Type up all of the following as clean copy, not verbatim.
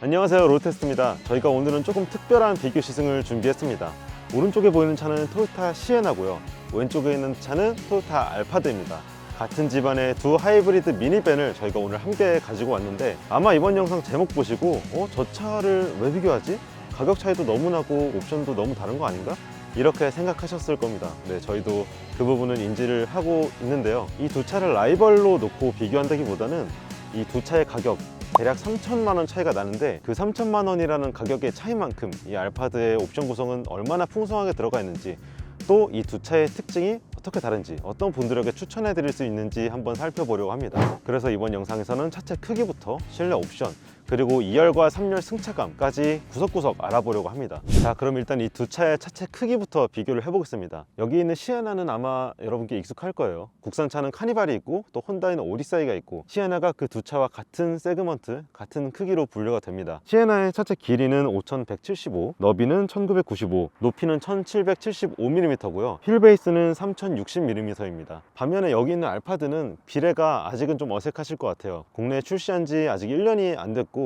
안녕하세요, 로테스트입니다. 저희가 오늘은 조금 특별한 비교 시승을 준비했습니다. 오른쪽에 보이는 차는 토요타 시에나고요, 왼쪽에 있는 차는 토요타 알파드입니다. 같은 집안의 두 하이브리드 미니밴을 저희가 오늘 함께 가지고 왔는데, 아마 이번 영상 제목 보시고 저 차를 왜 비교하지? 가격 차이도 너무 나고 옵션도 너무 다른 거 아닌가? 이렇게 생각하셨을 겁니다. 네, 저희도 그 부분은 인지를 하고 있는데요. 이 두 차를 라이벌로 놓고 비교한다기보다는 이 두 차의 가격, 대략 3천만 원 차이가 나는데, 그 3천만 원이라는 가격의 차이만큼 이 알파드의 옵션 구성은 얼마나 풍성하게 들어가 있는지, 또 이 두 차의 특징이 어떻게 다른지, 어떤 분들에게 추천해 드릴 수 있는지 한번 살펴보려고 합니다. 그래서 이번 영상에서는 차체 크기부터 실내 옵션, 그리고 2열과 3열 승차감까지 구석구석 알아보려고 합니다. 자, 그럼 일단 이 두 차의 차체 크기부터 비교를 해보겠습니다. 여기 있는 시에나는 아마 여러분께 익숙할 거예요. 국산차는 카니발이 있고, 또 혼다에는 오디사이가 있고, 시에나가 그 두 차와 같은 세그먼트, 같은 크기로 분류가 됩니다. 시에나의 차체 길이는 5175, 너비는 1995, 높이는 1775mm고요 휠 베이스는 3060mm입니다 반면에 여기 있는 알파드는 비례가 아직은 좀 어색하실 것 같아요. 국내에 출시한 지 아직 1년이 안 됐고,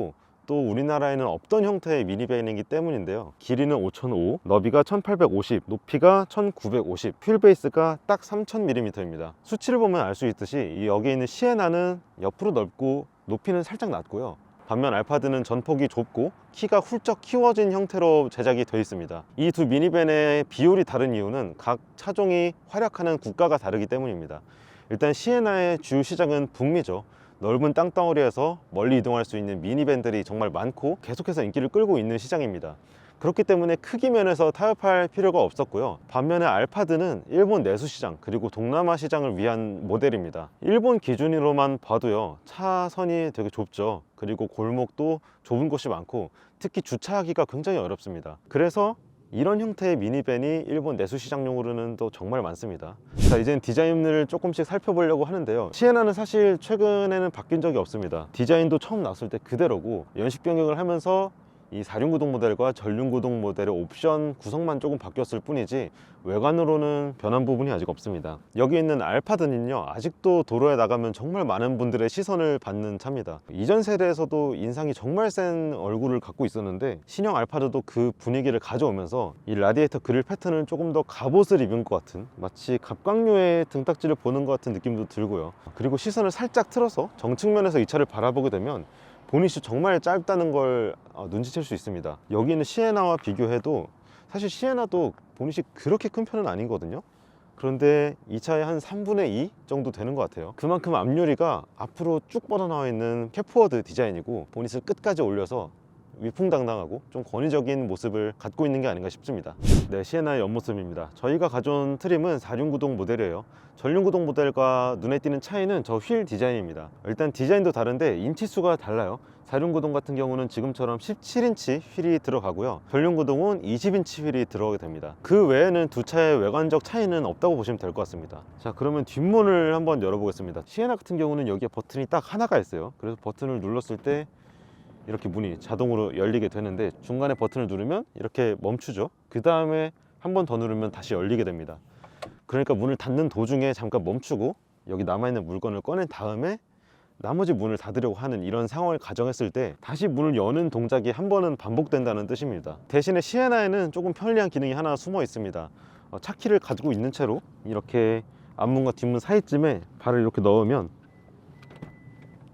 또 우리나라에는 없던 형태의 미니밴이기 때문인데요. 길이는 5005, 너비가 1850, 높이가 1950, 휠 베이스가 딱 3000mm입니다. 수치를 보면 알 수 있듯이 여기 있는 시에나는 옆으로 넓고 높이는 살짝 낮고요, 반면 알파드는 전폭이 좁고 키가 훌쩍 키워진 형태로 제작이 되어 있습니다. 이 두 미니밴의 비율이 다른 이유는 각 차종이 활약하는 국가가 다르기 때문입니다. 일단 시에나의 주요 시장은 북미죠. 넓은 땅덩어리에서 멀리 이동할 수 있는 미니밴들이 정말 많고 계속해서 인기를 끌고 있는 시장입니다. 그렇기 때문에 크기 면에서 타협할 필요가 없었고요. 반면에 알파드는 일본 내수 시장, 그리고 동남아 시장을 위한 모델입니다. 일본 기준으로만 봐도요, 차선이 되게 좁죠. 그리고 골목도 좁은 곳이 많고, 특히 주차하기가 굉장히 어렵습니다. 그래서 이런 형태의 미니밴이 일본 내수 시장용으로는 또 정말 많습니다. 자, 이제는 디자인을 조금씩 살펴보려고 하는데요. 시에나는 사실 최근에는 바뀐 적이 없습니다. 디자인도 처음 나왔을 때 그대로고, 연식 변경을 하면서 이 4륜구동 모델과 전륜구동 모델의 옵션 구성만 조금 바뀌었을 뿐이지 외관으로는 변한 부분이 아직 없습니다. 여기 있는 알파드는요, 아직도 도로에 나가면 정말 많은 분들의 시선을 받는 차입니다. 이전 세대에서도 인상이 정말 센 얼굴을 갖고 있었는데, 신형 알파드도 그 분위기를 가져오면서 이 라디에이터 그릴 패턴을 조금 더 갑옷을 입은 것 같은, 마치 갑각류의 등딱지를 보는 것 같은 느낌도 들고요. 그리고 시선을 살짝 틀어서 정측면에서 이 차를 바라보게 되면 보닛이 정말 짧다는 걸 눈치챌 수 있습니다. 여기 있는 시에나와 비교해도 사실 시에나도 보닛이 그렇게 큰 편은 아니거든요. 그런데 이 차의 한 3분의 2 정도 되는 것 같아요. 그만큼 앞유리가 앞으로 쭉 뻗어나와 있는 캡포워드 디자인이고, 보닛을 끝까지 올려서 위풍당당하고 좀 권위적인 모습을 갖고 있는 게 아닌가 싶습니다. 네, 시에나의 옆모습입니다. 저희가 가져온 트림은 4륜구동 모델이에요. 전륜구동 모델과 눈에 띄는 차이는 저 휠 디자인입니다. 일단 디자인도 다른데 인치수가 달라요. 4륜구동 같은 경우는 지금처럼 17인치 휠이 들어가고요, 전륜구동은 20인치 휠이 들어가게 됩니다. 그 외에는 두 차의 외관적 차이는 없다고 보시면 될 것 같습니다. 자, 그러면 뒷문을 한번 열어보겠습니다. 시에나 같은 경우는 여기에 버튼이 딱 하나가 있어요. 그래서 버튼을 눌렀을 때 이렇게 문이 자동으로 열리게 되는데, 중간에 버튼을 누르면 이렇게 멈추죠. 그 다음에 한 번 더 누르면 다시 열리게 됩니다. 그러니까 문을 닫는 도중에 잠깐 멈추고 여기 남아있는 물건을 꺼낸 다음에 나머지 문을 닫으려고 하는 이런 상황을 가정했을 때 다시 문을 여는 동작이 한 번은 반복된다는 뜻입니다. 대신에 시에나에는 조금 편리한 기능이 하나 숨어 있습니다. 차키를 가지고 있는 채로 이렇게 앞문과 뒷문 사이쯤에 발을 이렇게 넣으면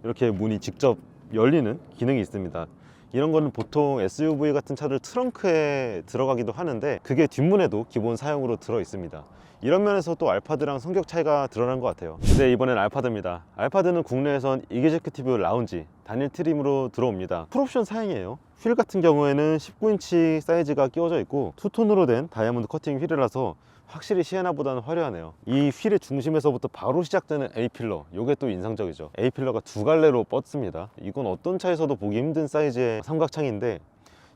이렇게 문이 직접 열리는 기능이 있습니다. 이런 거는 보통 SUV 같은 차들 트렁크에 들어가기도 하는데, 그게 뒷문에도 기본 사용으로 들어 있습니다. 이런 면에서 또 알파드랑 성격 차이가 드러난 것 같아요. 네, 이번엔 알파드입니다. 알파드는 국내에선 이그제큐티브 라운지 단일 트림으로 들어옵니다. 풀옵션 사양이에요. 휠 같은 경우에는 19인치 사이즈가 끼워져 있고, 투톤으로 된 다이아몬드 커팅 휠이라서 확실히 시에나보다는 화려하네요. 이 휠의 중심에서부터 바로 시작되는 A필러, 이게 또 인상적이죠. A필러가 두 갈래로 뻗습니다. 이건 어떤 차에서도 보기 힘든 사이즈의 삼각창인데,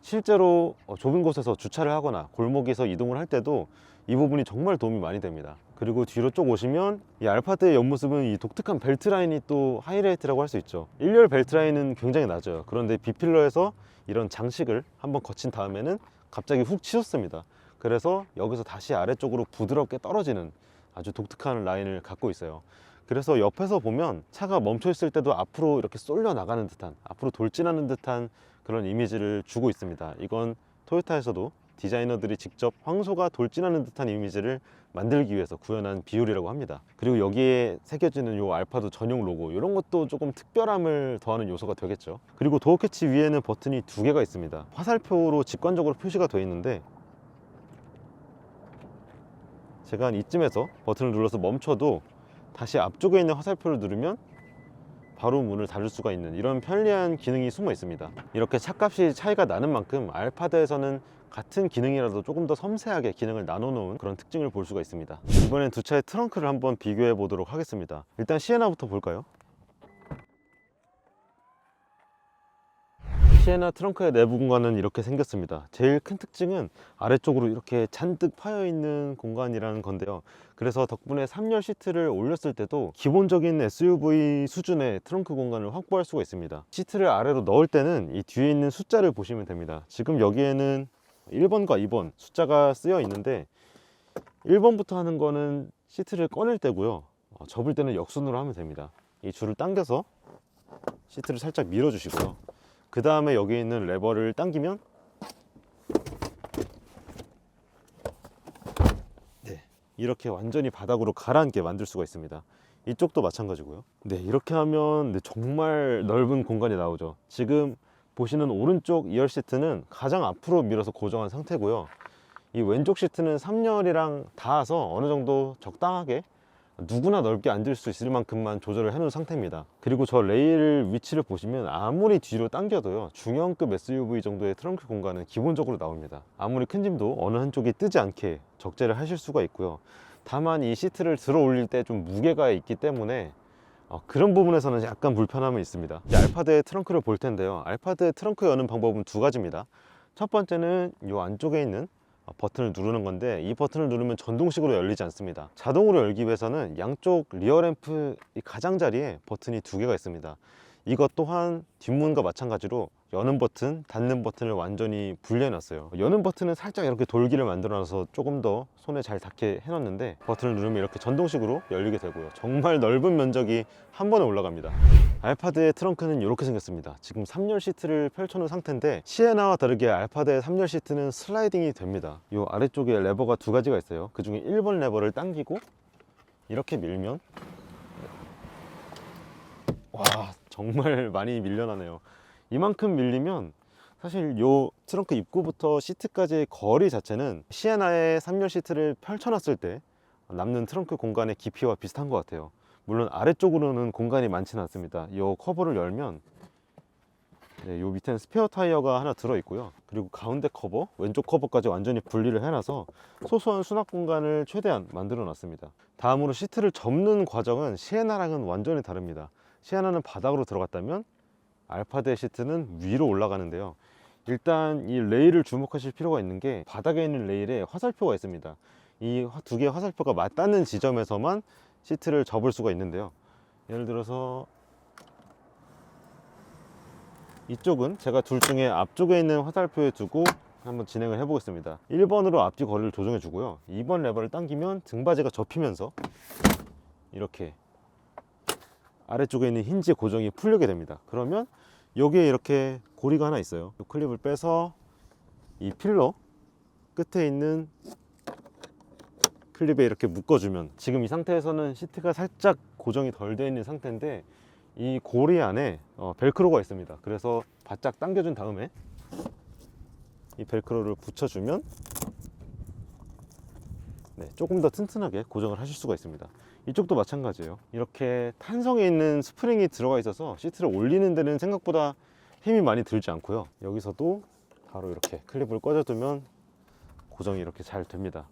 실제로 좁은 곳에서 주차를 하거나 골목에서 이동을 할 때도 이 부분이 정말 도움이 많이 됩니다. 그리고 뒤로 쭉 오시면 이 알파드의 옆모습은 이 독특한 벨트 라인이 또 하이라이트라고 할 수 있죠. 1열 벨트 라인은 굉장히 낮아요. 그런데 B필러에서 이런 장식을 한번 거친 다음에는 갑자기 훅 치솟습니다. 그래서 여기서 다시 아래쪽으로 부드럽게 떨어지는 아주 독특한 라인을 갖고 있어요. 그래서 옆에서 보면 차가 멈춰 있을 때도 앞으로 이렇게 쏠려 나가는 듯한, 앞으로 돌진하는 듯한 그런 이미지를 주고 있습니다. 이건 토요타에서도 디자이너들이 직접 황소가 돌진하는 듯한 이미지를 만들기 위해서 구현한 비율이라고 합니다. 그리고 여기에 새겨지는 요 알파도 전용 로고, 이런 것도 조금 특별함을 더하는 요소가 되겠죠. 그리고 도어 캐치 위에는 버튼이 2개가 있습니다. 화살표로 직관적으로 표시가 되어 있는데, 제가 한 이쯤에서 버튼을 눌러서 멈춰도 다시 앞쪽에 있는 화살표를 누르면 바로 문을 닫을 수가 있는 이런 편리한 기능이 숨어 있습니다. 이렇게 차값이 차이가 나는 만큼 알파드에서는 같은 기능이라도 조금 더 섬세하게 기능을 나눠 놓은 그런 특징을 볼 수가 있습니다. 이번엔 두 차의 트렁크를 한번 비교해 보도록 하겠습니다. 일단 시에나부터 볼까요? 시에나 트렁크의 내부 공간은 이렇게 생겼습니다. 제일 큰 특징은 아래쪽으로 이렇게 잔뜩 파여 있는 공간이라는 건데요. 그래서 덕분에 3열 시트를 올렸을 때도 기본적인 SUV 수준의 트렁크 공간을 확보할 수가 있습니다. 시트를 아래로 넣을 때는 이 뒤에 있는 숫자를 보시면 됩니다. 지금 여기에는 1번과 2번 숫자가 쓰여 있는데, 1번부터 하는 거는 시트를 꺼낼 때고요, 접을 때는 역순으로 하면 됩니다. 이 줄을 당겨서 시트를 살짝 밀어 주시고요, 그 다음에 여기 있는 레버를 당기면 이렇게 완전히 바닥으로 가라앉게 만들 수가 있습니다. 이쪽도 마찬가지고요. 이렇게 하면 정말 넓은 공간이 나오죠. 지금 보시는 오른쪽 2열 시트는 가장 앞으로 밀어서 고정한 상태고요, 이 왼쪽 시트는 3열이랑 닿아서 어느 정도 적당하게 누구나 넓게 앉을 수 있을 만큼만 조절을 해 놓은 상태입니다. 그리고 저 레일 위치를 보시면 아무리 뒤로 당겨도요, 중형급 SUV 정도의 트렁크 공간은 기본적으로 나옵니다. 아무리 큰 짐도 어느 한쪽이 뜨지 않게 적재를 하실 수가 있고요. 다만 이 시트를 들어 올릴 때 좀 무게가 있기 때문에 그런 부분에서는 약간 불편함은 있습니다. 이제 알파드의 트렁크를 볼 텐데요, 알파드의 트렁크 여는 방법은 두 가지입니다. 첫 번째는 이 안쪽에 있는 버튼을 누르는 건데, 이 버튼을 누르면 전동식으로 열리지 않습니다. 자동으로 열기 위해서는 양쪽 리어 램프 가장자리에 버튼이 2개가 있습니다. 이것 또한 뒷문과 마찬가지로 여는 버튼, 닫는 버튼을 완전히 분리해 놨어요. 여는 버튼은 살짝 이렇게 돌기를 만들어 놔서 조금 더 손에 잘 닿게 해 놨는데, 버튼을 누르면 이렇게 전동식으로 열리게 되고요, 정말 넓은 면적이 한 번에 올라갑니다. 알파드의 트렁크는 이렇게 생겼습니다. 지금 3열 시트를 펼쳐 놓은 상태인데, 시에나와 다르게 알파드의 3열 시트는 슬라이딩이 됩니다. 이 아래쪽에 레버가 2가지가 있어요. 그 중에 1번 레버를 당기고 이렇게 밀면, 와, 정말 많이 밀려나네요. 이만큼 밀리면 사실 요 트렁크 입구부터 시트까지의 거리 자체는 시에나의 3열 시트를 펼쳐놨을 때 남는 트렁크 공간의 깊이와 비슷한 것 같아요. 물론 아래쪽으로는 공간이 많지는 않습니다. 이 커버를 열면 요 밑에는 스페어 타이어가 하나 들어있고요, 그리고 가운데 커버, 왼쪽 커버까지 완전히 분리를 해놔서 소소한 수납 공간을 최대한 만들어 놨습니다. 다음으로 시트를 접는 과정은 시에나랑은 완전히 다릅니다. 시에나는 바닥으로 들어갔다면 알파드의 시트는 위로 올라가는데요, 일단 이 레일을 주목하실 필요가 있는 게, 바닥에 있는 레일에 화살표가 있습니다. 이 2개의 화살표가 맞닿는 지점에서만 시트를 접을 수가 있는데요, 예를 들어서 이쪽은 제가 둘 중에 앞쪽에 있는 화살표에 두고 한번 진행을 해 보겠습니다. 1번으로 앞뒤 거리를 조정해 주고요, 2번 레버를 당기면 등받이가 접히면서 이렇게 아래쪽에 있는 힌지 고정이 풀리게 됩니다. 그러면 여기에 이렇게 고리가 하나 있어요. 이 클립을 빼서 이 필러 끝에 있는 클립에 이렇게 묶어주면, 지금 이 상태에서는 시트가 살짝 고정이 덜 되어 있는 상태인데, 이 고리 안에 벨크로가 있습니다. 그래서 바짝 당겨준 다음에 이 벨크로를 붙여주면 조금 더 튼튼하게 고정을 하실 수가 있습니다. 이쪽도 마찬가지예요. 이렇게 탄성에 있는 스프링이 들어가 있어서 시트를 올리는 데는 생각보다 힘이 많이 들지 않고요, 여기서도 바로 이렇게 클립을 꽂아두면 고정이 이렇게 잘 됩니다.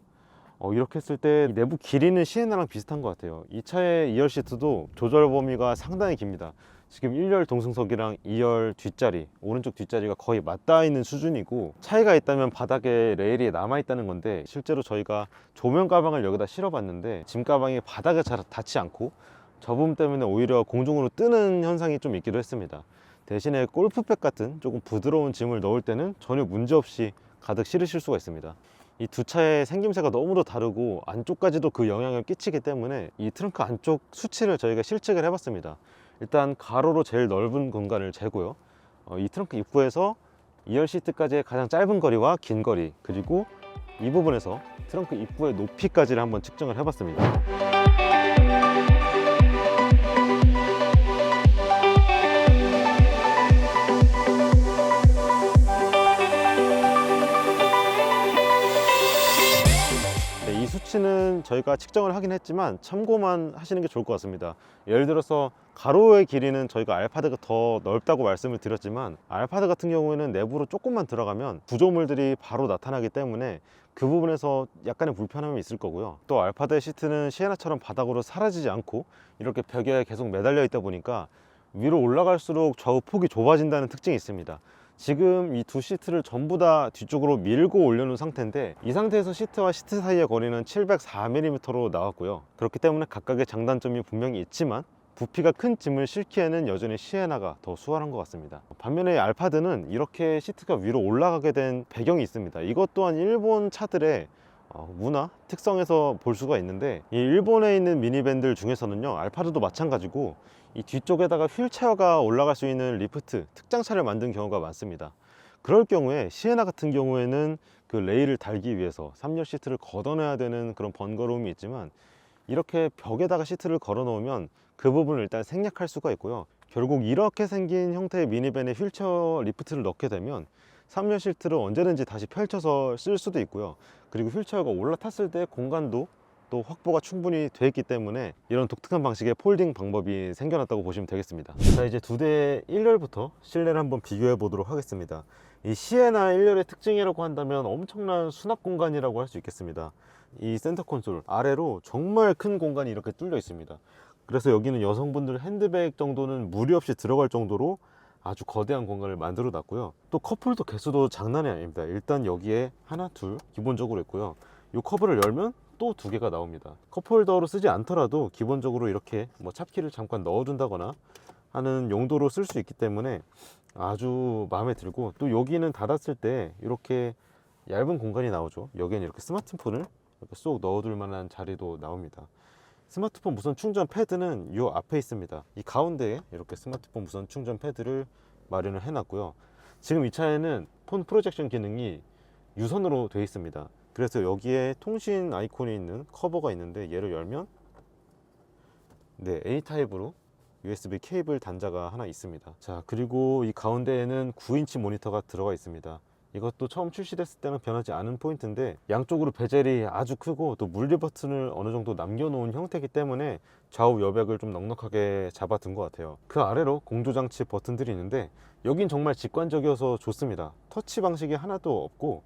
이렇게 했을 때 내부 길이는 시에나랑 비슷한 것 같아요. 이 차의 2열 시트도 조절 범위가 상당히 깁니다. 지금 1열 동승석이랑 2열 뒷자리, 오른쪽 뒷자리가 거의 맞닿아 있는 수준이고, 차이가 있다면 바닥에 레일이 남아 있다는 건데, 실제로 저희가 조명 가방을 여기다 실어 봤는데 짐 가방이 바닥에 잘 닿지 않고 접음 때문에 오히려 공중으로 뜨는 현상이 좀 있기도 했습니다. 대신에 골프백 같은 조금 부드러운 짐을 넣을 때는 전혀 문제없이 가득 실으실 수가 있습니다. 이 두 차의 생김새가 너무도 다르고 안쪽까지도 그 영향을 끼치기 때문에 이 트렁크 안쪽 수치를 저희가 실측을 해봤습니다. 일단 가로로 제일 넓은 공간을 재고요, 이 트렁크 입구에서 2열 시트까지의 가장 짧은 거리와 긴 거리, 그리고 이 부분에서 트렁크 입구의 높이까지를 한번 측정을 해봤습니다. 이 수치는 저희가 측정을 하긴 했지만 참고만 하시는 게 좋을 것 같습니다. 예를 들어서 가로의 길이는 저희가 알파드가 더 넓다고 말씀을 드렸지만, 알파드 같은 경우에는 내부로 조금만 들어가면 구조물들이 바로 나타나기 때문에 그 부분에서 약간의 불편함이 있을 거고요. 또 알파드의 시트는 시에나처럼 바닥으로 사라지지 않고 이렇게 벽에 계속 매달려 있다 보니까 위로 올라갈수록 좌우 폭이 좁아진다는 특징이 있습니다. 지금 이 두 시트를 전부 다 뒤쪽으로 밀고 올려놓은 상태인데, 이 상태에서 시트와 시트 사이의 거리는 704mm로 나왔고요. 그렇기 때문에 각각의 장단점이 분명히 있지만 부피가 큰 짐을 싣기에는 여전히 시에나가 더 수월한 것 같습니다. 반면에 알파드는 이렇게 시트가 위로 올라가게 된 배경이 있습니다. 이것 또한 일본 차들의 문화, 특성에서 볼 수가 있는데, 이 일본에 있는 미니밴들 중에서는요, 알파드도 마찬가지고 이 뒤쪽에다가 휠체어가 올라갈 수 있는 리프트, 특장차를 만든 경우가 많습니다. 그럴 경우에 시에나 같은 경우에는 그 레일을 달기 위해서 3열 시트를 걷어내야 되는 그런 번거로움이 있지만, 이렇게 벽에다가 시트를 걸어 놓으면 그 부분을 일단 생략할 수가 있고요. 결국 이렇게 생긴 형태의 미니밴에 휠체어 리프트를 넣게 되면 3열 시트를 언제든지 다시 펼쳐서 쓸 수도 있고요. 그리고 휠체어가 올라탔을 때 공간도 또 확보가 충분히 되어 있기 때문에 이런 독특한 방식의 폴딩 방법이 생겨났다고 보시면 되겠습니다. 자, 이제 두 대의 1열부터 실내를 한번 비교해 보도록 하겠습니다. 이 시에나 1열의 특징이라고 한다면 엄청난 수납 공간이라고 할 수 있겠습니다. 이 센터 콘솔 아래로 정말 큰 공간이 이렇게 뚫려 있습니다. 그래서 여기는 여성분들 핸드백 정도는 무리 없이 들어갈 정도로 아주 거대한 공간을 만들어 놨고요. 또 컵홀더 개수도 장난이 아닙니다. 일단 여기에 하나, 둘 기본적으로 있고요. 이 커버를 열면 또 두 개가 나옵니다. 컵홀더로 쓰지 않더라도 기본적으로 이렇게 뭐 찹키를 잠깐 넣어준다거나 하는 용도로 쓸 수 있기 때문에 아주 마음에 들고, 또 여기는 닫았을 때 이렇게 얇은 공간이 나오죠. 여기는 이렇게 스마트폰을 이렇게 쏙 넣어둘 만한 자리도 나옵니다. 스마트폰 무선 충전 패드는 이 앞에 있습니다. 이 가운데에 이렇게 스마트폰 무선 충전 패드를 마련을 해놨고요. 지금 이 차에는 폰 프로젝션 기능이 유선으로 되어 있습니다. 그래서 여기에 통신 아이콘이 있는 커버가 있는데, 얘를 열면 A타입으로 USB 케이블 단자가 하나 있습니다. 자, 그리고 이 가운데에는 9인치 모니터가 들어가 있습니다. 이것도 처음 출시됐을 때는 변하지 않은 포인트인데, 양쪽으로 베젤이 아주 크고 또 물리 버튼을 어느 정도 남겨놓은 형태이기 때문에 좌우 여백을 좀 넉넉하게 잡아둔 것 같아요. 그 아래로 공조장치 버튼들이 있는데, 여긴 정말 직관적이어서 좋습니다. 터치 방식이 하나도 없고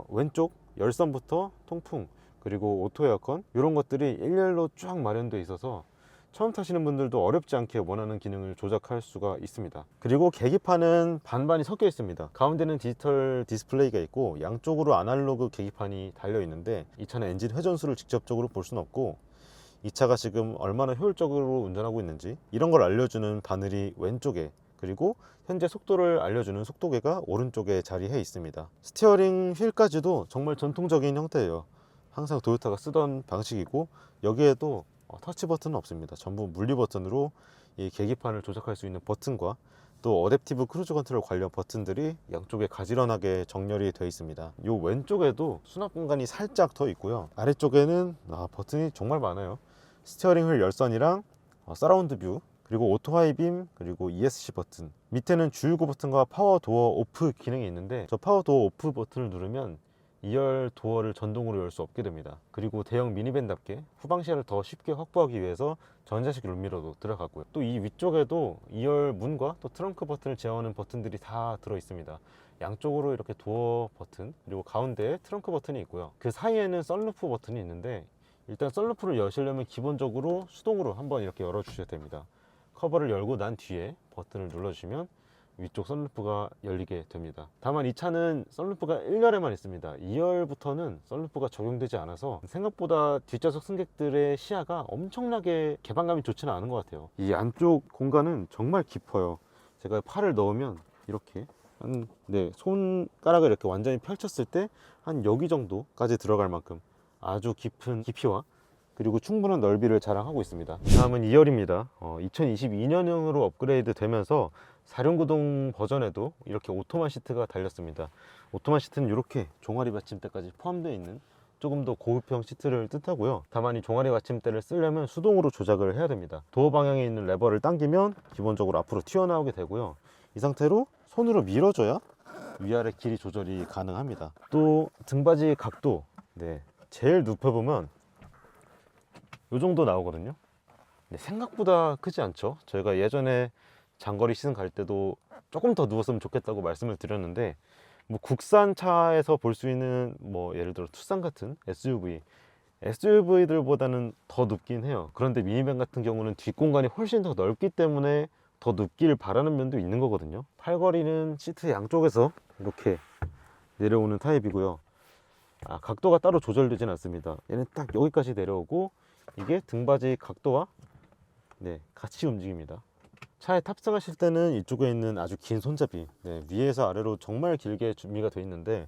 왼쪽 열선부터 통풍, 그리고 오토 에어컨, 이런 것들이 일렬로 쫙 마련되어 있어서 처음 타시는 분들도 어렵지 않게 원하는 기능을 조작할 수가 있습니다. 그리고 계기판은 반반이 섞여 있습니다. 가운데는 디지털 디스플레이가 있고 양쪽으로 아날로그 계기판이 달려 있는데, 이 차는 엔진 회전수를 직접적으로 볼 수는 없고, 이 차가 지금 얼마나 효율적으로 운전하고 있는지 이런 걸 알려주는 바늘이 왼쪽에, 그리고 현재 속도를 알려주는 속도계가 오른쪽에 자리해 있습니다. 스티어링 휠까지도 정말 전통적인 형태예요. 항상 도요타가 쓰던 방식이고, 여기에도 터치 버튼은 없습니다. 전부 물리 버튼으로 이 계기판을 조작할 수 있는 버튼과 또 어댑티브 크루즈 컨트롤 관련 버튼들이 양쪽에 가지런하게 정렬이 되어 있습니다. 이 왼쪽에도 수납 공간이 살짝 더 있고요. 아래쪽에는 버튼이 정말 많아요. 스티어링 휠 열선이랑 서라운드 뷰, 그리고 오토 하이빔, 그리고 ESC 버튼, 밑에는 주유구 버튼과 파워 도어 오프 기능이 있는데, 저 파워 도어 오프 버튼을 누르면 2열 도어를 전동으로 열 수 없게 됩니다. 그리고 대형 미니밴답게 후방 시야를 더 쉽게 확보하기 위해서 전자식 룸미러도 들어갔고요. 또 이 위쪽에도 2열 문과 또 트렁크 버튼을 제어하는 버튼들이 다 들어 있습니다. 양쪽으로 이렇게 도어 버튼, 그리고 가운데에 트렁크 버튼이 있고요. 그 사이에는 썬루프 버튼이 있는데, 일단 썬루프를 여시려면 기본적으로 수동으로 한번 이렇게 열어 주셔야 됩니다. 커버를 열고 난 뒤에 버튼을 눌러주시면 위쪽 썬루프가 열리게 됩니다. 다만 이 차는 썬루프가 1열에만 있습니다. 2열부터는 썬루프가 적용되지 않아서 생각보다 뒷좌석 승객들의 시야가 엄청나게 개방감이 좋지는 않은 것 같아요. 이 안쪽 공간은 정말 깊어요. 제가 팔을 넣으면 이렇게 손가락을 이렇게 완전히 펼쳤을 때 한 여기 정도까지 들어갈 만큼 아주 깊은 깊이와 그리고 충분한 넓이를 자랑하고 있습니다. 다음은 2열입니다. 2022년형으로 업그레이드 되면서 4륜구동 버전에도 이렇게 오토만 시트가 달렸습니다. 오토만 시트는 이렇게 종아리 받침대까지 포함되어 있는 조금 더 고급형 시트를 뜻하고요. 다만 이 종아리 받침대를 쓰려면 수동으로 조작을 해야 됩니다. 도어 방향에 있는 레버를 당기면 기본적으로 앞으로 튀어나오게 되고요. 이 상태로 손으로 밀어줘야 위아래 길이 조절이 가능합니다. 또 등받이 각도, 네, 제일 눕혀보면 이 정도 나오거든요. 네, 생각보다 크지 않죠. 저희가 예전에 장거리 시승 갈 때도 조금 더 누웠으면 좋겠다고 말씀을 드렸는데, 뭐 국산 차에서 볼 수 있는 뭐 예를 들어 투싼 같은 SUV들보다는 더 눕긴 해요. 그런데 미니밴 같은 경우는 뒷공간이 훨씬 더 넓기 때문에 더 눕길 바라는 면도 있는 거거든요. 팔걸이는 시트 양쪽에서 이렇게 내려오는 타입이고요. 각도가 따로 조절되진 않습니다. 얘는 딱 여기까지 내려오고, 이게 등받이 각도와 같이 움직입니다. 차에 탑승하실 때는 이쪽에 있는 아주 긴 손잡이, 위에서 아래로 정말 길게 준비가 되어 있는데,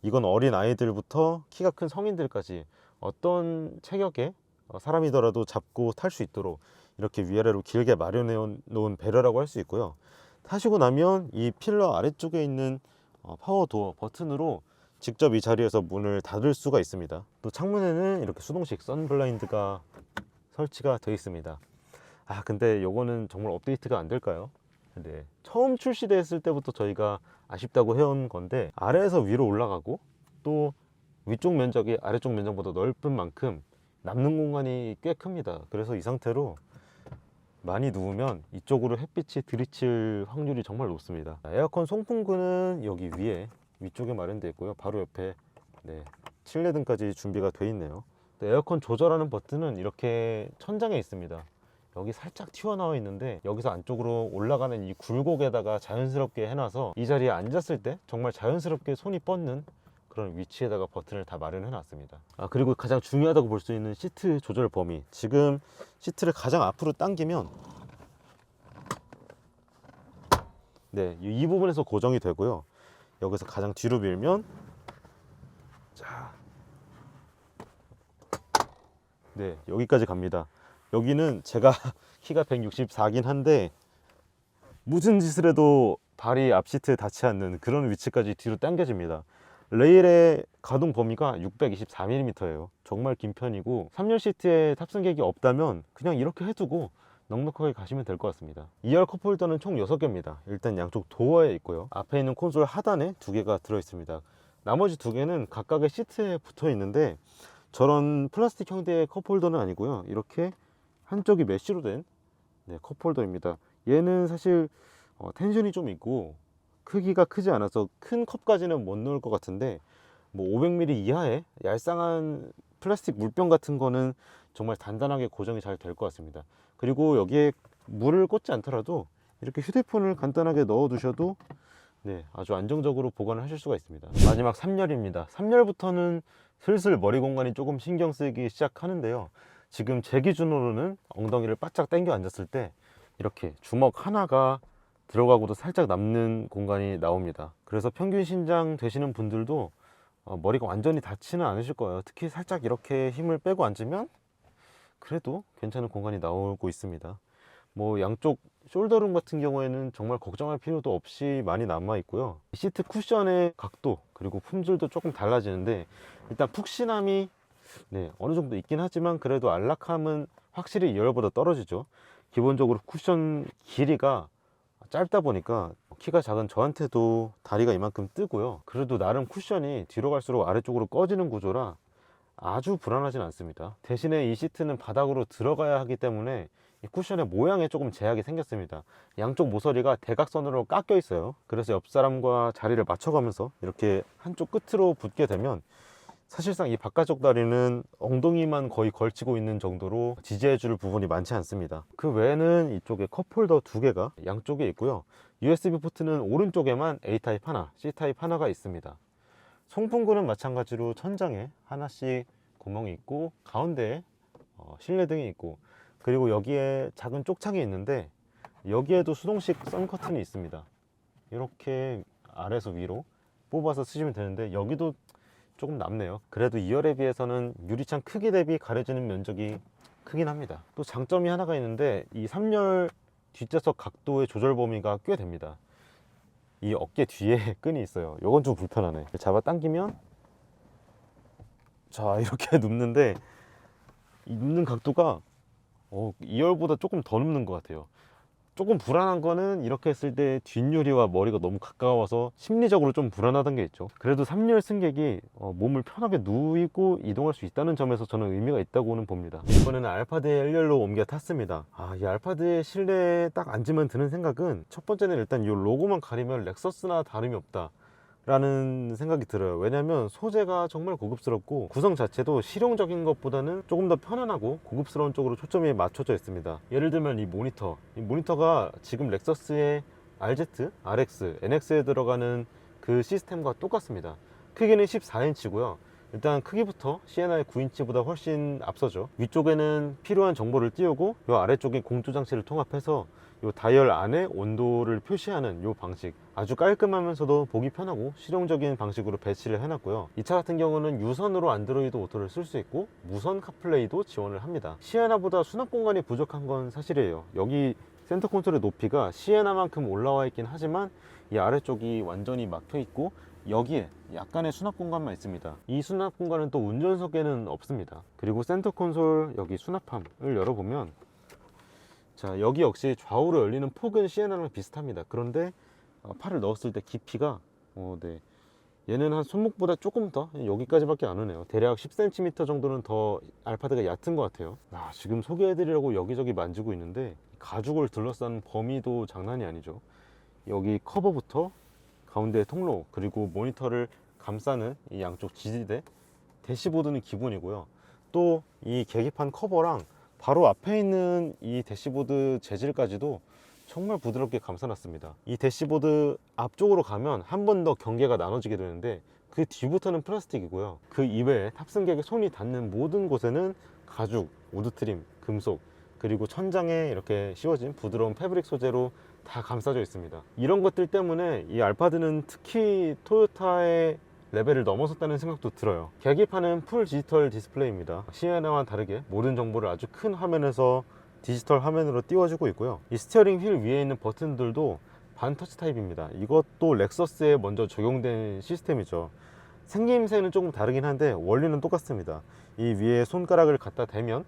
이건 어린 아이들부터 키가 큰 성인들까지 어떤 체격의 사람이더라도 잡고 탈 수 있도록 이렇게 위아래로 길게 마련해 놓은 배려라고 할 수 있고요. 타시고 나면 이 필러 아래쪽에 있는 파워 도어 버튼으로 직접 이 자리에서 문을 닫을 수가 있습니다. 또 창문에는 이렇게 수동식 선블라인드가 설치가 되어 있습니다. 근데 요거는 정말 업데이트가 안 될까요? 처음 출시됐을 때부터 저희가 아쉽다고 해온 건데, 아래에서 위로 올라가고 또 위쪽 면적이 아래쪽 면적보다 넓은 만큼 남는 공간이 꽤 큽니다. 그래서 이 상태로 많이 누우면 이쪽으로 햇빛이 들이칠 확률이 정말 높습니다. 에어컨 송풍구는 여기 위에 위쪽에 마련되어 있고요. 바로 옆에 칠레등까지 준비가 되어 있네요. 에어컨 조절하는 버튼은 이렇게 천장에 있습니다. 여기 살짝 튀어나와 있는데, 여기서 안쪽으로 올라가는 이 굴곡에다가 자연스럽게 해놔서 이 자리에 앉았을 때 정말 자연스럽게 손이 뻗는 그런 위치에다가 버튼을 다 마련해 놨습니다. 그리고 가장 중요하다고 볼 수 있는 시트 조절 범위, 지금 시트를 가장 앞으로 당기면 이 부분에서 고정이 되고요. 여기서 가장 뒤로 밀면 여기까지 갑니다. 여기는 제가 키가 164긴 한데 무슨 짓을 해도 발이 앞 시트에 닿지 않는 그런 위치까지 뒤로 당겨집니다. 레일의 가동 범위가 624mm예요. 정말 긴 편이고, 3열 시트에 탑승객이 없다면 그냥 이렇게 해두고 넉넉하게 가시면 될 것 같습니다. 2열 컵홀더는 총 6개입니다. 일단 양쪽 도어에 있고요. 앞에 있는 콘솔 하단에 2개가 들어있습니다. 나머지 2개는 각각의 시트에 붙어 있는데, 저런 플라스틱 형태의 컵홀더는 아니고요. 이렇게 한쪽이 메쉬로 된 컵홀더입니다. 얘는 사실 텐션이 좀 있고 크기가 크지 않아서 큰 컵까지는 못 넣을 것 같은데, 뭐 500ml 이하의 얄쌍한 플라스틱 물병 같은 거는 정말 단단하게 고정이 잘 될 것 같습니다. 그리고 여기에 물을 꽂지 않더라도 이렇게 휴대폰을 간단하게 넣어 두셔도 아주 안정적으로 보관을 하실 수가 있습니다. 마지막 3열입니다. 3열부터는 슬슬 머리 공간이 조금 신경 쓰이기 시작하는데요. 지금 제 기준으로는 엉덩이를 바짝 당겨 앉았을 때 이렇게 주먹 하나가 들어가고도 살짝 남는 공간이 나옵니다. 그래서 평균 신장 되시는 분들도 머리가 완전히 닿지는 않으실 거예요. 특히 살짝 이렇게 힘을 빼고 앉으면 그래도 괜찮은 공간이 나오고 있습니다. 뭐 양쪽 숄더룸 같은 경우에는 정말 걱정할 필요도 없이 많이 남아 있고요. 시트 쿠션의 각도 그리고 품질도 조금 달라지는데, 일단 푹신함이 어느 정도 있긴 하지만 그래도 안락함은 확실히 2열보다 떨어지죠. 기본적으로 쿠션 길이가 짧다 보니까 키가 작은 저한테도 다리가 이만큼 뜨고요. 그래도 나름 쿠션이 뒤로 갈수록 아래쪽으로 꺼지는 구조라 아주 불안하진 않습니다. 대신에 이 시트는 바닥으로 들어가야 하기 때문에 이 쿠션의 모양에 조금 제약이 생겼습니다. 양쪽 모서리가 대각선으로 깎여 있어요. 그래서 옆 사람과 자리를 맞춰가면서 이렇게 한쪽 끝으로 붙게 되면 사실상 이 바깥쪽 다리는 엉덩이만 거의 걸치고 있는 정도로 지지해 줄 부분이 많지 않습니다. 그 외에는 이쪽에 컵홀더 2개가 양쪽에 있고요. USB 포트는 오른쪽에만 A타입 하나, C타입 하나가 있습니다. 송풍구는 마찬가지로 천장에 하나씩 구멍이 있고, 가운데에 실내등이 있고, 그리고 여기에 작은 쪽창이 있는데 여기에도 수동식 선 커튼이 있습니다. 이렇게 아래에서 위로 뽑아서 쓰시면 되는데, 여기도 조금 남네요. 그래도 2열에 비해서는 유리창 크기 대비 가려지는 면적이 크긴 합니다. 또 장점이 하나가 있는데, 이 3열 뒷좌석 각도의 조절 범위가 꽤 됩니다. 이 어깨 뒤에 끈이 있어요. 이건 좀 불편하네. 잡아 당기면 자 이렇게 눕는데 이 눕는 각도가 2열보다 조금 더 눕는 것 같아요. 조금 불안한 거는 이렇게 했을 때 뒷유리와 머리가 너무 가까워서 심리적으로 좀 불안하던 게 있죠. 그래도 3열 승객이 몸을 편하게 누이고 이동할 수 있다는 점에서 저는 의미가 있다고는 봅니다. 이번에는 알파드의 1열로 옮겨 탔습니다. 이 알파드의 실내에 딱 앉으면 드는 생각은, 첫 번째는 일단 이 로고만 가리면 렉서스나 다름이 없다 라는 생각이 들어요. 왜냐면 소재가 정말 고급스럽고 구성 자체도 실용적인 것보다는 조금 더 편안하고 고급스러운 쪽으로 초점이 맞춰져 있습니다. 예를 들면 이 모니터가 지금 렉서스의 RZ, RX, NX에 들어가는 그 시스템과 똑같습니다. 크기는 14인치고요 일단 크기부터 시에나의 9인치보다 훨씬 앞서죠. 위쪽에는 필요한 정보를 띄우고 이 아래쪽에 공조 장치를 통합해서 이 다이얼 안에 온도를 표시하는 이 방식, 아주 깔끔하면서도 보기 편하고 실용적인 방식으로 배치를 해놨고요. 이 차 같은 경우는 유선으로 안드로이드 오토를 쓸 수 있고 무선 카플레이도 지원을 합니다. 시에나보다 수납 공간이 부족한 건 사실이에요. 여기 센터 콘솔의 높이가 시에나만큼 올라와 있긴 하지만 이 아래쪽이 완전히 막혀 있고 여기에 약간의 수납 공간만 있습니다. 이 수납 공간은 또 운전석에는 없습니다. 그리고 센터 콘솔 여기 수납함을 열어보면, 자 여기 역시 좌우로 열리는 폭은 시에나랑 비슷합니다. 그런데 팔을 넣었을 때 깊이가 네, 얘는 한 손목보다 조금 더 여기까지밖에 안 오네요. 대략 10cm 정도는 더 알파드가 얕은 것 같아요. 지금 소개해드리려고 여기저기 만지고 있는데 가죽을 둘러싼 범위도 장난이 아니죠. 여기 커버부터 가운데 통로, 그리고 모니터를 감싸는 이 양쪽 지지대, 대시보드는 기본이고요. 또 이 계기판 커버랑 바로 앞에 있는 이 대시보드 재질까지도 정말 부드럽게 감싸놨습니다. 이 대시보드 앞쪽으로 가면 한 번 더 경계가 나눠지게 되는데 그 뒤부터는 플라스틱이고요. 그 이외에 탑승객의 손이 닿는 모든 곳에는 가죽, 우드 트림, 금속, 그리고 천장에 이렇게 씌워진 부드러운 패브릭 소재로 다 감싸져 있습니다. 이런 것들 때문에 이 알파드는 특히 토요타의 레벨을 넘어섰다는 생각도 들어요. 계기판은 풀 디지털 디스플레이입니다. 시에나와는 다르게 모든 정보를 아주 큰 화면에서 디지털 화면으로 띄워주고 있고요. 이 스티어링 휠 위에 있는 버튼들도 반터치 타입입니다. 이것도 렉서스에 먼저 적용된 시스템이죠. 생김새는 조금 다르긴 한데 원리는 똑같습니다. 이 위에 손가락을 갖다 대면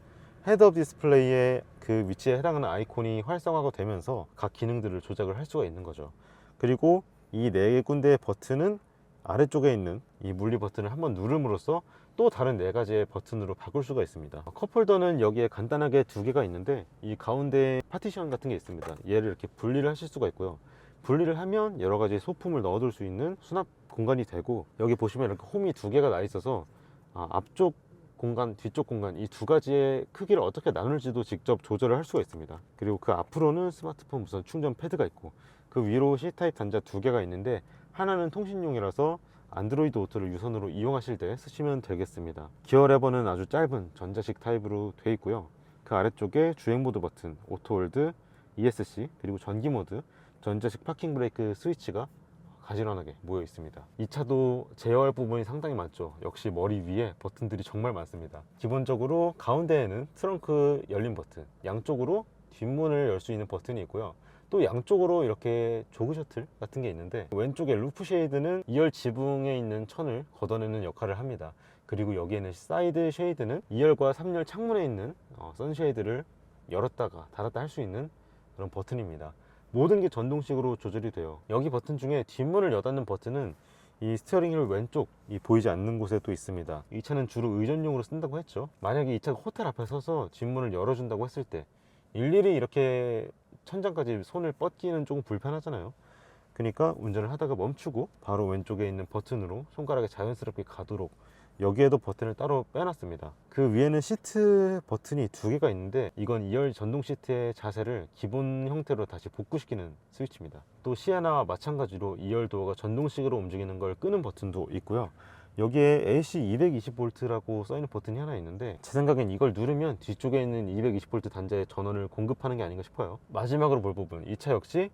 헤드업 디스플레이의 그 위치에 해당하는 아이콘이 활성화가 되면서 각 기능들을 조작을 할 수가 있는 거죠. 그리고 이 네 군데의 버튼은 아래쪽에 있는 이 물리 버튼을 한번 누름으로써 또 다른 네 가지의 버튼으로 바꿀 수가 있습니다. 컵홀더는 여기에 간단하게 두 개가 있는데 이 가운데 파티션 같은 게 있습니다. 얘를 이렇게 분리를 하실 수가 있고요. 분리를 하면 여러 가지 소품을 넣어둘 수 있는 수납 공간이 되고, 여기 보시면 이렇게 홈이 두 개가 나 있어서 앞쪽 공간, 뒤쪽 공간, 이 두 가지의 크기를 어떻게 나눌지도 직접 조절을 할 수가 있습니다. 그리고 그 앞으로는 스마트폰 무선 충전 패드가 있고, 그 위로 C타입 단자 두 개가 있는데 하나는 통신용이라서 안드로이드 오토를 유선으로 이용하실 때 쓰시면 되겠습니다. 기어 레버는 아주 짧은 전자식 타입으로 되어 있고요. 그 아래쪽에 주행 모드 버튼, 오토홀드, ESC, 그리고 전기 모드, 전자식 파킹 브레이크 스위치가 가지런하게 모여 있습니다. 이 차도 제어할 부분이 상당히 많죠. 역시 머리 위에 버튼들이 정말 많습니다. 기본적으로 가운데에는 트렁크 열림 버튼, 양쪽으로 뒷문을 열 수 있는 버튼이 있고요. 또 양쪽으로 이렇게 조그 셔틀 같은 게 있는데, 왼쪽에 루프 쉐이드는 2열 지붕에 있는 천을 걷어내는 역할을 합니다. 그리고 여기에는 사이드 쉐이드는 2열과 3열 창문에 있는 선쉐이드를 열었다가 닫았다 할 수 있는 그런 버튼입니다. 모든 게 전동식으로 조절이 돼요. 여기 버튼 중에 뒷문을 여닫는 버튼은 이 스티어링 휠 왼쪽, 이 보이지 않는 곳에 또 있습니다. 이 차는 주로 의전용으로 쓴다고 했죠. 만약에 이 차가 호텔 앞에 서서 뒷문을 열어준다고 했을 때 일일이 이렇게 천장까지 손을 뻗기는 조금 불편하잖아요. 그러니까 운전을 하다가 멈추고 바로 왼쪽에 있는 버튼으로 손가락에 자연스럽게 가도록 여기에도 버튼을 따로 빼놨습니다. 그 위에는 시트 버튼이 두 개가 있는데, 이건 2열 전동 시트의 자세를 기본 형태로 다시 복구시키는 스위치입니다. 또 시에나와 마찬가지로 2열 도어가 전동식으로 움직이는 걸 끄는 버튼도 있고요. 여기에 AC 220V라고 써있는 버튼이 하나 있는데, 제 생각엔 이걸 누르면 뒤쪽에 있는 220V 단자에 전원을 공급하는 게 아닌가 싶어요. 마지막으로 볼 부분, 이 차 역시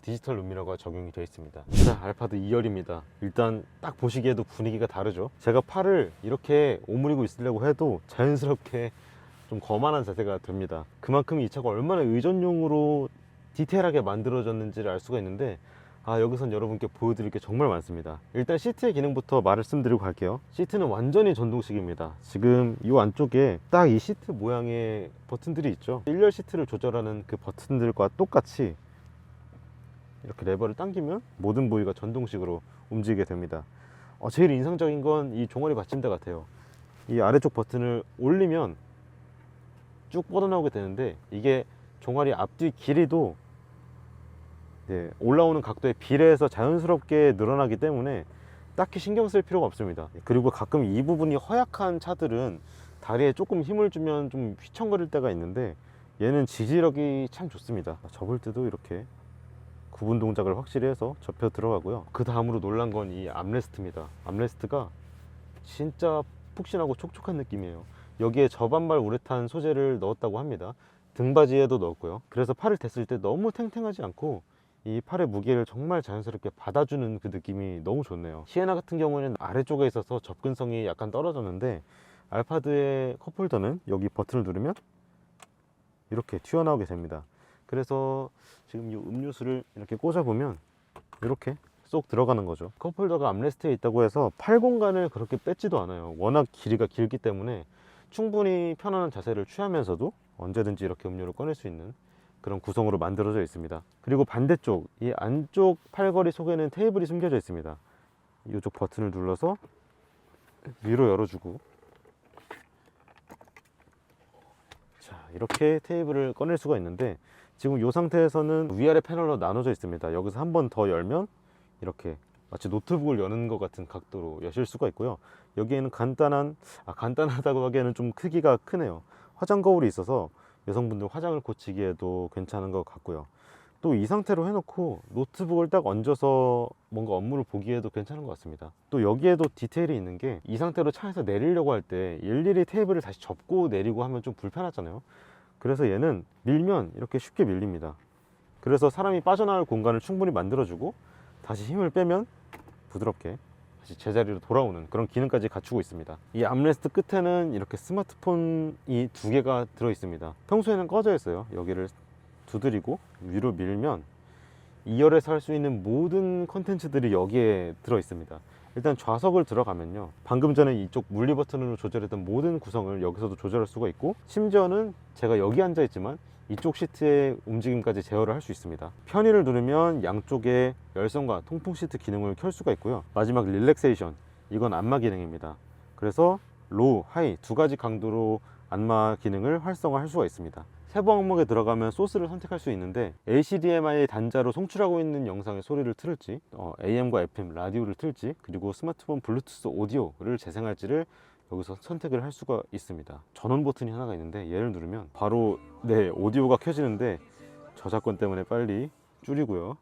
디지털 룸미러가 적용이 되어 있습니다. 자, 알파드 2열입니다. 일단 딱 보시기에도 분위기가 다르죠. 제가 팔을 이렇게 오므리고 있으려고 해도 자연스럽게 좀 거만한 자세가 됩니다. 그만큼 이 차가 얼마나 의전용으로 디테일하게 만들어졌는지를 알 수가 있는데, 여기선 여러분께 보여드릴 게 정말 많습니다. 일단 시트의 기능부터 말씀드리고 갈게요. 시트는 완전히 전동식입니다. 지금 이 안쪽에 딱 이 시트 모양의 버튼들이 있죠. 일렬 시트를 조절하는 그 버튼들과 똑같이 이렇게 레버를 당기면 모든 부위가 전동식으로 움직이게 됩니다. 제일 인상적인 건 이 종아리 받침대 같아요. 이 아래쪽 버튼을 올리면 쭉 뻗어나오게 되는데, 이게 종아리 앞뒤 길이도 올라오는 각도에 비례해서 자연스럽게 늘어나기 때문에 딱히 신경 쓸 필요가 없습니다. 그리고 가끔 이 부분이 허약한 차들은 다리에 조금 힘을 주면 좀 휘청거릴 때가 있는데, 얘는 지지력이 참 좋습니다. 접을 때도 이렇게 구분 동작을 확실히 해서 접혀 들어가고요. 그 다음으로 놀란 건 이 암레스트입니다. 암레스트가 진짜 푹신하고 촉촉한 느낌이에요. 여기에 저반발 우레탄 소재를 넣었다고 합니다. 등받이에도 넣었고요. 그래서 팔을 댔을 때 너무 탱탱하지 않고 이 팔의 무게를 정말 자연스럽게 받아주는 그 느낌이 너무 좋네요. 시에나 같은 경우에는 아래쪽에 있어서 접근성이 약간 떨어졌는데, 알파드의 컵홀더는 여기 버튼을 누르면 이렇게 튀어나오게 됩니다. 그래서 지금 이 음료수를 이렇게 꽂아보면 이렇게 쏙 들어가는 거죠. 컵홀더가 암레스트에 있다고 해서 팔 공간을 그렇게 뺏지도 않아요. 워낙 길이가 길기 때문에 충분히 편안한 자세를 취하면서도 언제든지 이렇게 음료를 꺼낼 수 있는 그런 구성으로 만들어져 있습니다. 그리고 반대쪽, 이 안쪽 팔걸이 속에는 테이블이 숨겨져 있습니다. 이쪽 버튼을 눌러서 위로 열어주고, 자, 이렇게 테이블을 꺼낼 수가 있는데, 지금 이 상태에서는 위아래 패널로 나눠져 있습니다. 여기서 한 번 더 열면 이렇게 마치 노트북을 여는 것 같은 각도로 여실 수가 있고요. 여기에는 간단하다고 하기에는 좀 크기가 크네요. 화장 거울이 있어서 여성분들 화장을 고치기에도 괜찮은 것 같고요. 또 이 상태로 해놓고 노트북을 딱 얹어서 뭔가 업무를 보기에도 괜찮은 것 같습니다. 또 여기에도 디테일이 있는 게, 이 상태로 차에서 내리려고 할 때 일일이 테이블을 다시 접고 내리고 하면 좀 불편하잖아요. 그래서 얘는 밀면 이렇게 쉽게 밀립니다. 그래서 사람이 빠져나갈 공간을 충분히 만들어주고, 다시 힘을 빼면 부드럽게 다시 제자리로 돌아오는 그런 기능까지 갖추고 있습니다. 이 암레스트 끝에는 이렇게 스마트폰이 2개가 들어 있습니다. 평소에는 꺼져 있어요. 여기를 두드리고 위로 밀면 2열에서 할 수 있는 모든 컨텐츠들이 여기에 들어 있습니다. 일단 좌석을 들어가면요, 방금 전에 이쪽 물리 버튼으로 조절했던 모든 구성을 여기서도 조절할 수가 있고, 심지어는 제가 여기 앉아 있지만 이쪽 시트의 움직임까지 제어를 할 수 있습니다. 편의를 누르면 양쪽에 열선과 통풍 시트 기능을 켤 수가 있고요. 마지막 릴렉세이션, 이건 안마 기능입니다. 그래서 로우, 하이 두 가지 강도로 안마 기능을 활성화할 수가 있습니다. 세부 항목에 들어가면 소스를 선택할 수 있는데, HDMI 단자로 송출하고 있는 영상의 소리를 틀을지, AM과 FM 라디오를 틀지, 그리고 스마트폰 블루투스 오디오를 재생할지를 여기서 선택을 할 수가 있습니다. 전원 버튼이 하나가 있는데, 얘를 누르면 바로 오디오가 켜지는데, 저작권 때문에 빨리 줄이고요.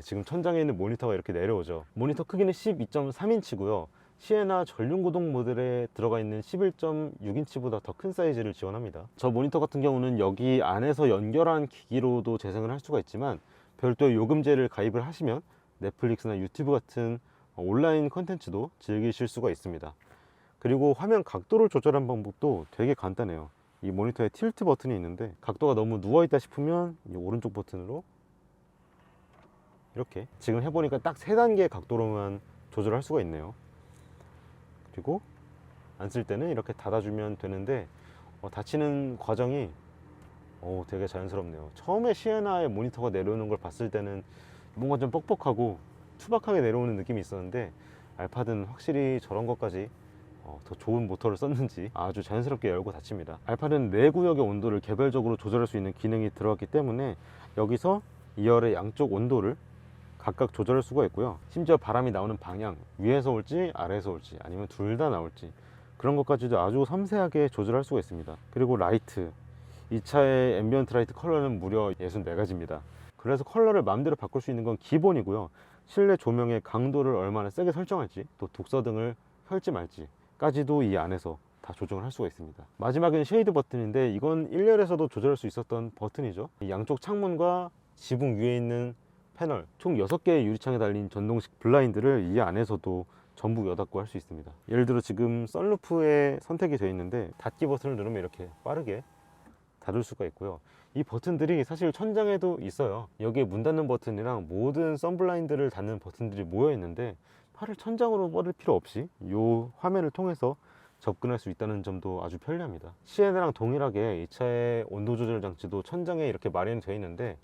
지금 천장에 있는 모니터가 이렇게 내려오죠. 모니터 크기는 12.3인치고요 시에나 전륜구동 모델에 들어가 있는 11.6인치보다 더 큰 사이즈를 지원합니다. 저 모니터 같은 경우는 여기 안에서 연결한 기기로도 재생을 할 수가 있지만, 별도 요금제를 가입을 하시면 넷플릭스나 유튜브 같은 온라인 콘텐츠도 즐기실 수가 있습니다. 그리고 화면 각도를 조절하는 방법도 되게 간단해요. 이 모니터에 틸트 버튼이 있는데, 각도가 너무 누워있다 싶으면 이 오른쪽 버튼으로 이렇게, 지금 해보니까 딱 3단계의 각도로만 조절할 수가 있네요. 그리고 안 쓸 때는 이렇게 닫아주면 되는데, 닫히는 과정이 되게 자연스럽네요. 처음에 시에나의 모니터가 내려오는 걸 봤을 때는 뭔가 좀 뻑뻑하고 투박하게 내려오는 느낌이 있었는데, 알파드는 확실히 저런 것까지 더 좋은 모터를 썼는지 아주 자연스럽게 열고 닫힙니다. 알파드는 4구역의 온도를 개별적으로 조절할 수 있는 기능이 들어갔기 때문에 여기서 2열의 양쪽 온도를 각각 조절할 수가 있고요. 심지어 바람이 나오는 방향, 위에서 올지 아래에서 올지 아니면 둘 다 나올지, 그런 것까지도 아주 섬세하게 조절할 수가 있습니다. 그리고 라이트, 이 차의 앰비언트 라이트 컬러는 무려 64가지입니다. 그래서 컬러를 마음대로 바꿀 수 있는 건 기본이고요. 실내 조명의 강도를 얼마나 세게 설정할지, 또 독서등을 켤지 말지 까지도 이 안에서 다 조정을 할 수가 있습니다. 마지막엔 쉐이드 버튼인데, 이건 1열에서도 조절할 수 있었던 버튼이죠. 이 양쪽 창문과 지붕 위에 있는 패널, 총 6개의 유리창에 달린 전동식 블라인드를 이 안에서도 전부 여닫고 할 수 있습니다. 예를 들어 지금 썬루프에 선택이 되어 있는데, 닫기 버튼을 누르면 이렇게 빠르게 닫을 수가 있고요. 이 버튼들이 사실 천장에도 있어요. 여기에 문 닫는 버튼이랑 모든 선블라인드를 닫는 버튼들이 모여 있는데 팔을 천장으로 뻗을 필요 없이 이 화면을 통해서 접근할 수 있다는 점도 아주 편리합니다. 시에나랑 동일하게 이 차의 온도 조절 장치도 천장에 이렇게 마련이 되어 있는데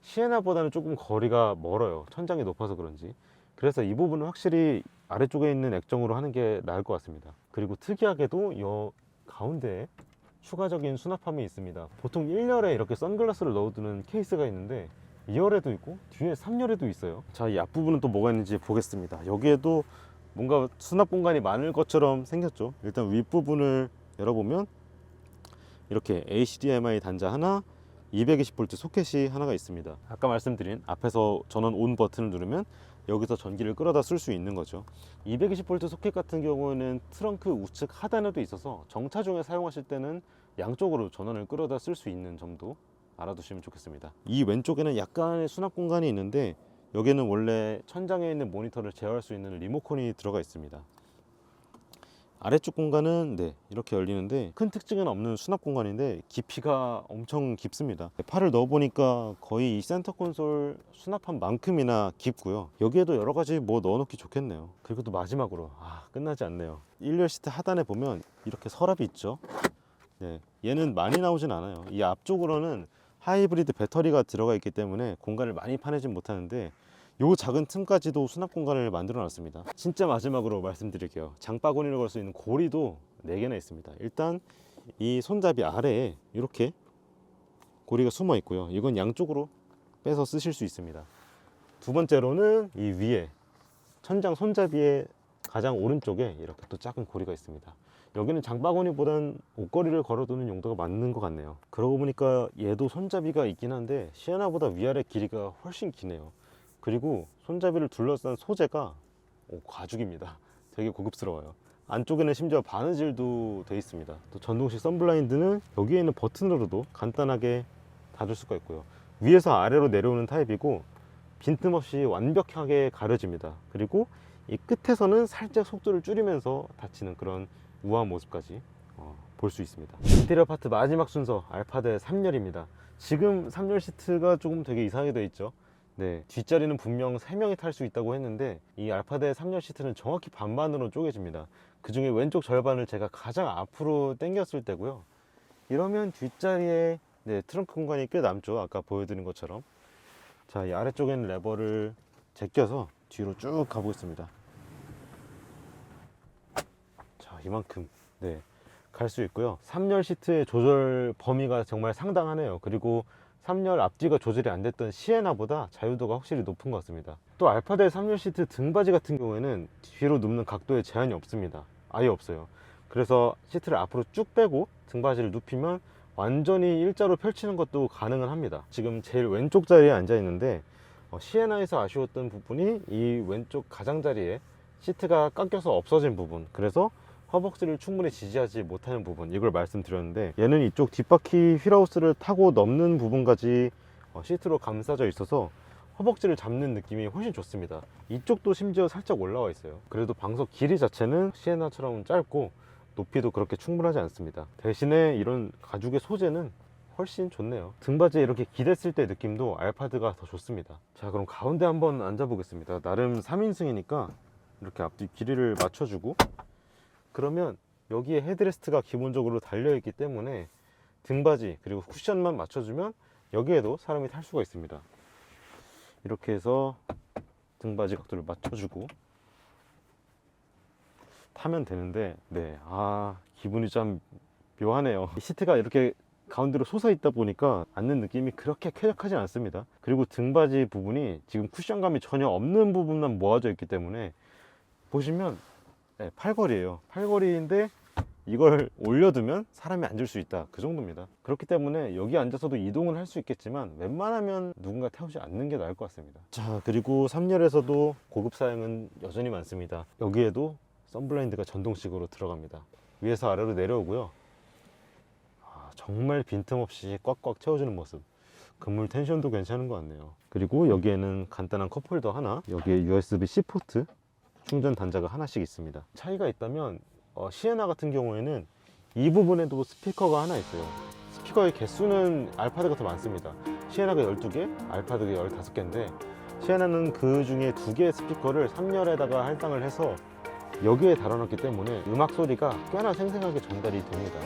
시에나보다는 조금 거리가 멀어요. 천장이 높아서 그런지. 그래서 이 부분은 확실히 아래쪽에 있는 액정으로 하는 게 나을 것 같습니다. 그리고 특이하게도 이 가운데에 추가적인 수납함이 있습니다. 보통 1열에 이렇게 선글라스를 넣어두는 케이스가 있는데 2열에도 있고 뒤에 3열에도 있어요. 자, 이 앞부분은 또 뭐가 있는지 보겠습니다. 여기에도 뭔가 수납 공간이 많을 것처럼 생겼죠. 일단 윗부분을 열어보면 이렇게 HDMI 단자 하나, 220V 소켓이 하나가 있습니다. 아까 말씀드린 앞에서 전원 온 버튼을 누르면 여기서 전기를 끌어다 쓸 수 있는 거죠. 220V 소켓 같은 경우에는 트렁크 우측 하단에도 있어서 정차 중에 사용하실 때는 양쪽으로 전원을 끌어다 쓸 수 있는 점도 알아두시면 좋겠습니다. 이 왼쪽에는 약간의 수납 공간이 있는데 여기는 원래 천장에 있는 모니터를 제어할 수 있는 리모컨이 들어가 있습니다. 아래쪽 공간은 이렇게 열리는데 큰 특징은 없는 수납 공간인데 깊이가 엄청 깊습니다. 팔을 넣어 보니까 거의 이 센터 콘솔 수납한 만큼이나 깊고요. 여기에도 여러 가지 뭐 넣어 놓기 좋겠네요. 그리고 또 마지막으로 끝나지 않네요. 1열 시트 하단에 보면 이렇게 서랍이 있죠. 얘는 많이 나오진 않아요. 이 앞쪽으로는 하이브리드 배터리가 들어가 있기 때문에 공간을 많이 파내진 못하는데 요 작은 틈까지도 수납 공간을 만들어 놨습니다. 진짜 마지막으로 말씀드릴게요. 장바구니를 걸 수 있는 고리도 4개나 있습니다. 일단 이 손잡이 아래에 이렇게 고리가 숨어 있고요. 이건 양쪽으로 빼서 쓰실 수 있습니다. 두 번째로는 이 위에 천장 손잡이의 가장 오른쪽에 이렇게 또 작은 고리가 있습니다. 여기는 장바구니보단 옷걸이를 걸어두는 용도가 맞는 것 같네요. 그러고 보니까 얘도 손잡이가 있긴 한데 시에나보다 위아래 길이가 훨씬 기네요. 그리고 손잡이를 둘러싼 소재가 가죽입니다. 되게 고급스러워요. 안쪽에는 심지어 바느질도 되어 있습니다. 또 전동식 선블라인드는 여기에 있는 버튼으로도 간단하게 닫을 수가 있고요. 위에서 아래로 내려오는 타입이고 빈틈없이 완벽하게 가려집니다. 그리고 이 끝에서는 살짝 속도를 줄이면서 닫히는 그런 우아한 모습까지 볼 수 있습니다. 인테리어 파트 마지막 순서 알파드 3열입니다. 지금 3열 시트가 조금 되게 이상하게 되어 있죠. 뒷자리는 분명 3명이 탈 수 있다고 했는데 이 알파드의 3열 시트는 정확히 반반으로 쪼개집니다. 그 중에 왼쪽 절반을 제가 가장 앞으로 당겼을 때고요. 이러면 뒷자리에 트렁크 공간이 꽤 남죠. 아까 보여드린 것처럼. 자, 이 아래쪽에는 레버를 제껴서 뒤로 쭉 가보겠습니다. 자, 이만큼 갈 수 있고요. 3열 시트의 조절 범위가 정말 상당하네요. 그리고 3열 앞뒤가 조절이 안 됐던 시에나보다 자유도가 확실히 높은 것 같습니다. 또 알파드의 3열 시트 등받이 같은 경우에는 뒤로 눕는 각도에 제한이 없습니다. 아예 없어요. 그래서 시트를 앞으로 쭉 빼고 등받이를 눕히면 완전히 일자로 펼치는 것도 가능은 합니다. 지금 제일 왼쪽 자리에 앉아 있는데 시에나에서 아쉬웠던 부분이 이 왼쪽 가장자리에 시트가 깎여서 없어진 부분, 그래서 허벅지를 충분히 지지하지 못하는 부분, 이걸 말씀드렸는데 얘는 이쪽 뒷바퀴 휠하우스를 타고 넘는 부분까지 시트로 감싸져 있어서 허벅지를 잡는 느낌이 훨씬 좋습니다. 이쪽도 심지어 살짝 올라와 있어요. 그래도 방석 길이 자체는 시에나처럼 짧고 높이도 그렇게 충분하지 않습니다. 대신에 이런 가죽의 소재는 훨씬 좋네요. 등받이에 이렇게 기댔을 때 느낌도 알파드가 더 좋습니다. 자, 그럼 가운데 한번 앉아 보겠습니다. 나름 3인승이니까 이렇게 앞뒤 길이를 맞춰주고, 그러면 여기에 헤드레스트가 기본적으로 달려있기 때문에 등받이 그리고 쿠션만 맞춰주면 여기에도 사람이 탈 수가 있습니다. 이렇게 해서 등받이 각도를 맞춰주고 타면 되는데 기분이 좀 묘하네요. 시트가 이렇게 가운데로 솟아 있다 보니까 앉는 느낌이 그렇게 쾌적하지 않습니다. 그리고 등받이 부분이 지금 쿠션감이 전혀 없는 부분만 모아져 있기 때문에 보시면 팔걸이에요. 팔걸이인데 이걸 올려두면 사람이 앉을 수 있다, 그 정도입니다. 그렇기 때문에 여기 앉아서도 이동을 할 수 있겠지만 웬만하면 누군가 태우지 않는 게 나을 것 같습니다. 자, 그리고 3열에서도 고급 사양은 여전히 많습니다. 여기에도 선블라인드가 전동식으로 들어갑니다. 위에서 아래로 내려오고요. 정말 빈틈없이 꽉꽉 채워주는 모습, 그물 텐션도 괜찮은 것 같네요. 그리고 여기에는 간단한 컵홀더 하나, 여기에 USB-C 포트 충전 단자가 하나씩 있습니다. 차이가 있다면 시에나 같은 경우에는 이 부분에도 스피커가 하나 있어요. 스피커의 개수는 알파드가 더 많습니다. 시에나가 12개, 알파드가 15개인데 시에나는 그 중에 2개의 스피커를 3열에다가 할당을 해서 여기에 달아놨기 때문에 음악 소리가 꽤나 생생하게 전달이 됩니다.